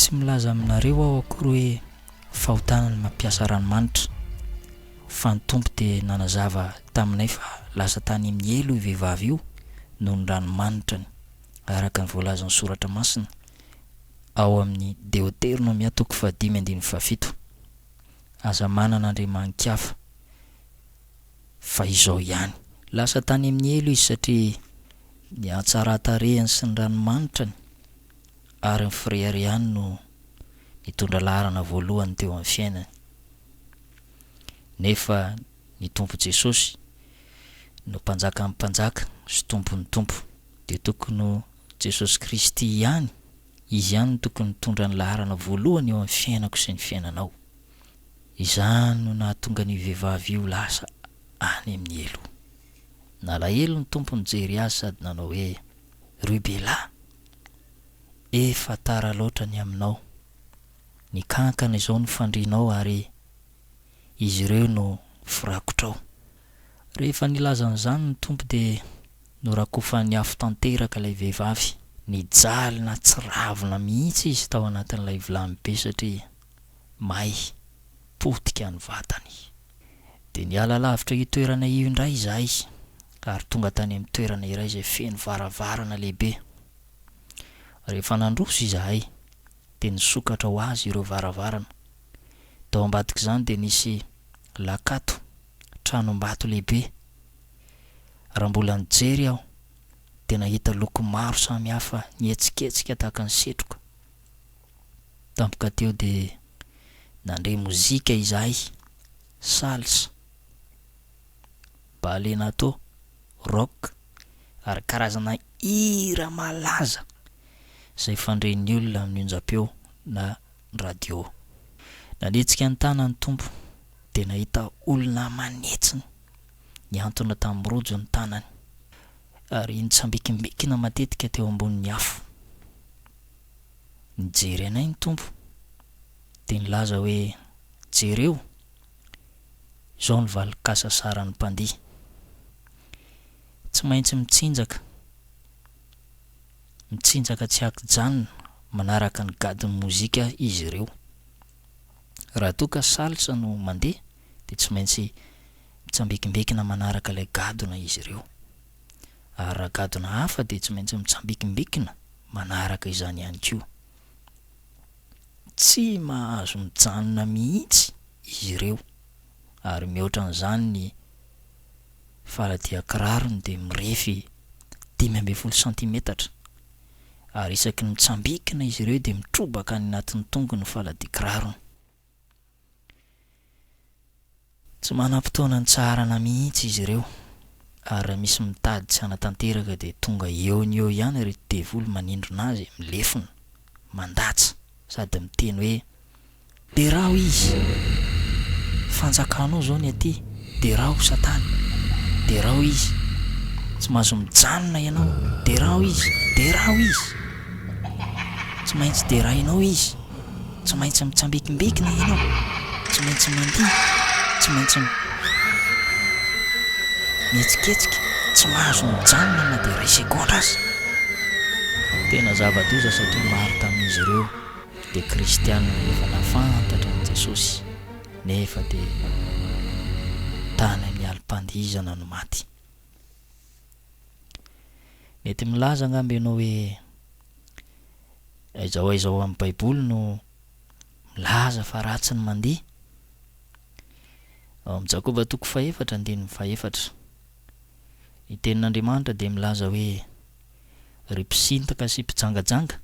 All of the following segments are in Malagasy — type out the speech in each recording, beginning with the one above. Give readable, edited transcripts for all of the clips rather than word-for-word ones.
tsy milaza aminareo aho akory hoe fahotana ny mampiasa ranomanitra fa ny tompo dia nanazava taminay fa lasa tany amin'ny elo io vehivavy io noho ny ranomanitra araka ny voalazan'ny soratra masina ao amin'ny Deuteronomia 5:7 aza manan'Andriamanikafa fa izao ihany lasa tany amin'ny elo izy satria ny hatsaran-tarehany sy ny ranomanitra ary ny frère ihany no nitondra laharana voalohany teo amin'ny fiainany. Nefa ny tompo Jesosy no mpanjaka amin'ny mpanjaka sy tompon'ny tompo dia tokony Jesosy KRISTY ihany, izy ihany no tokony mitondra ny laharana voalohany eo amin'ny fiainako sy ny fiainanao. Izany no nahatonga ny vehivavy io lasa any amin'ny elo. Nalahelo ny tompo nijery azy sady nanao hoe Rubela, efa tara loatra ny aminao, ny kankana izao ny fandrinao ary izy ireo no firakotrao. Rehefa nilazan'izany ny tompo dia norakofany afo tanteraka ilay vehivavy, nijaly na tsy ravina mihitsy izy tao anatin'ilay vilany be satria may potika ny vatany. Dia niala lavitra io toerana io indray izahay ary tonga tany amin'ny toerana iray izay feno varavarana lehibe. Rehefa nandroso izahay dia nisokatra ho azy ireo varavarana. Tao ambadika izany dia nisy lakato, tranom-bato lehibe. Raha mbola nijery aho dia nahita loko maro samihafa nihetsiketsika tahaka ny setroka. Tampoka teo dia nandray mozika izahay, salsa, balenato, rock ary karazana hira malaza izay fandren'ny olona amin'ny onjam-peo na radio. Nanetsika ny tanany tompo dia nahita olona manetsiny niantona tamin'ny rojo ny tanany ary nitsambikimbikina matetika teo ambonin'ny afo. Nijery anay ny tompo dia nilaza hoe jereo, izao ny valikasa saran'ny mpandihy. Tsy maintsy mitsinjaka tsy hakijanona manaraka ny gadon'ny mozika izy ireo. Raha toa ka salsa no mandeha dia tsy maintsy mitsambikimbikina manaraka ilay gadona izy ireo. Ary raha gadona hafa dia tsy maintsy mitsambikimbikina manaraka izany ihany koa. Tsy mahazo mijanona mihitsy izy ireo ary mihoatra an'izany ny faladia kirarony dia mirefy 5 centimetatra ary isaky ny mitsambikina izy ireo dia mitrobaka any anatin'ny tongony faladia kirarony. Tsy manam-potoana ny tsarana mihitsy izy ireo ary raha misy mitady tsy hanatanteraka dia tonga eo ny eo ihany ireto devolo manindrona azy, milefona, mandatsa sady miteny hoe derao izy, fanjakanao zao ny aty, derao satana, derao izy, tsy mahazo mijanona ianao, derao izy, derao izy, tsy maintsy derainao izy, tsy maintsy mitsambikimbikina ianao, tsy maintsy mandihy, tsy maintsy mihetsiketsika, tsy mahazo mijanona na dia iray sekondra aza. Tena zava-doza satria maro tamin'izy ireo dia kristianina efa nafantatra ny Jesosy nefa dia tany amin'ny alim-pandihizana no maty. Mety milaza angamba ianao hoe aizaho amin'ny Baiboly no milaza fa ratsy ny mandihy. Ao amin'ny Jakoba 4:4 ny tenin'Andriamanitra dia milaza hoe ry mpisintaka sy mpijangajanga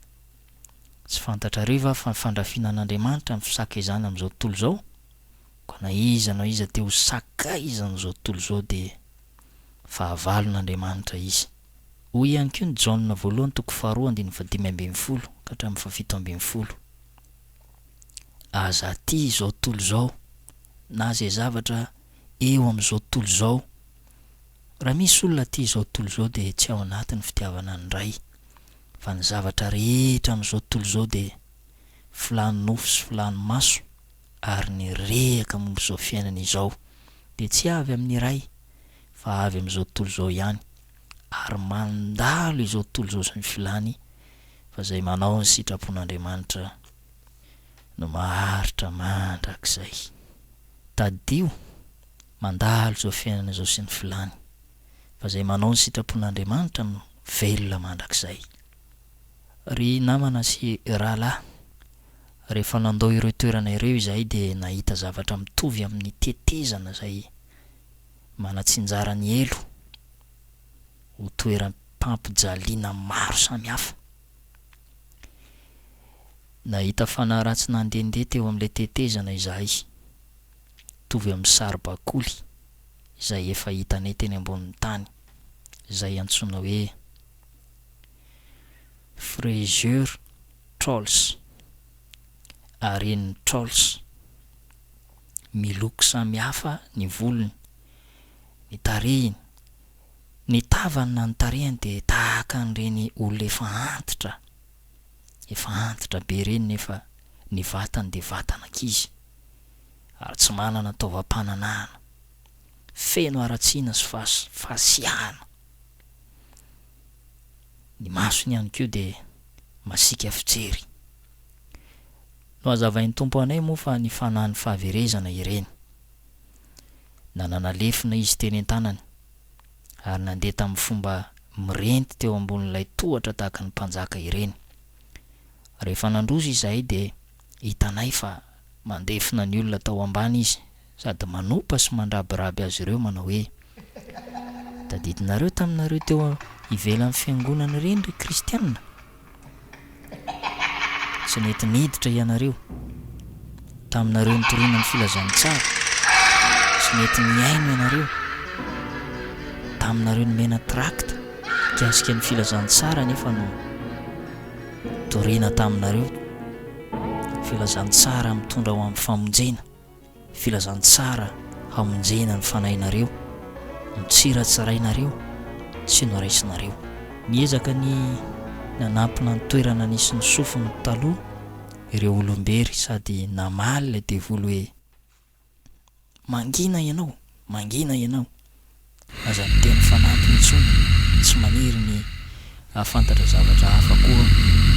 tsy fantatrareo va fa fandrafinan'Andriamanitra amin'ny fisakaizana amin'izao tontolo izao? Ko na iza na iza teo sakaizana izao tontolo izao dia fahavalon'Andriamanitra izy. Hoy ihany koa ny Jaona voalohany 2:5-7 ka hatramin'ny 7. Aza aty izao tontolo izao na izay zavatra eo amin'izao tontolo izao. Raha misy olona aty izao tontolo izao dia tsy ao anatin'ny fitiavana ndray, fa ny zavatra rehetra amin'izao tontolo izao dia filany nofo sy filany maso ary ny rehaka momba izao fiainana izao dia tsy avy amin'ny iray fa avy amin'izao tontolo izao ihany ary mandalo izao tontolo izao sy ny filany fa izay manao ny sitrapon'Andriamanitra no maharitra mandrakizay. Tadio mandalo zao fiainana zao sy ny filany, fa zay manao ny sitrapon'Andriamanitra no velona mandrakizay. Ry namana sy rahalahy, rehefa nandao ireo toerana ireo izahay dia nahita zavatra mitovy amin'ny tetezana zay manatsinjara ny elo ho toeram-pampijaliana maro samihafa. Nahita fanahy ratsy nandehandeha teo amin'ilay tetezana izahay, mitovy amin'ny saribakoly izay efa hitanay teny ambonin'ny tany, izay antsoina hoe Fraser Trolls, aren'ny trolls. Miloko samihafa ny volony, ny tarehiny, ny tavany na ny tarehiny dia tahaka an'ireny olona efa antitra be ireny, nefa ny vatany dia vatan'ankizy ary tsy manana taovam-pananahana, feno aratsiana sy fasiahana. Ny masony ihany koa dia masika fijery. No hazavain'ny tompo anay moa fa ny fanahin'ny fahaverezana ireny. Nanalefina izy teny an-tanany ary nandeha tamin'ny fomba mirenty teo ambonin'ilay tohatra tahaka ny mpanjaka ireny. Rehefa nandrozy izahay dia hitanay fa mandefina ny olona tao ambany izy, sady manopa sy mandrabiraby azy ireo manao hoe: tadidinareo taminareo teo ivelan'ny fiangonana ireny ry kristianina, tsy nety niditra ianareo taminareo nitoriana ny filazantsara, tsy nety niaino ianareo taminareo nomena trakta kasika ny filazantsara, nefa no toriana taminareo filazantsara mitondra ho amin'ny famonjena, filazantsara hamonjena ny fanahinareo, mitsiratsarainareo sy noraisinareo. Niezaka ny nanampina ny toerana nisy ny sofiny taloha ireo olombery, sady namaly ilay devoly hoe: mangina ianao, aza ny teny fanampiny intsony, tsy maniry ny ahafantatra zavatra hafa koa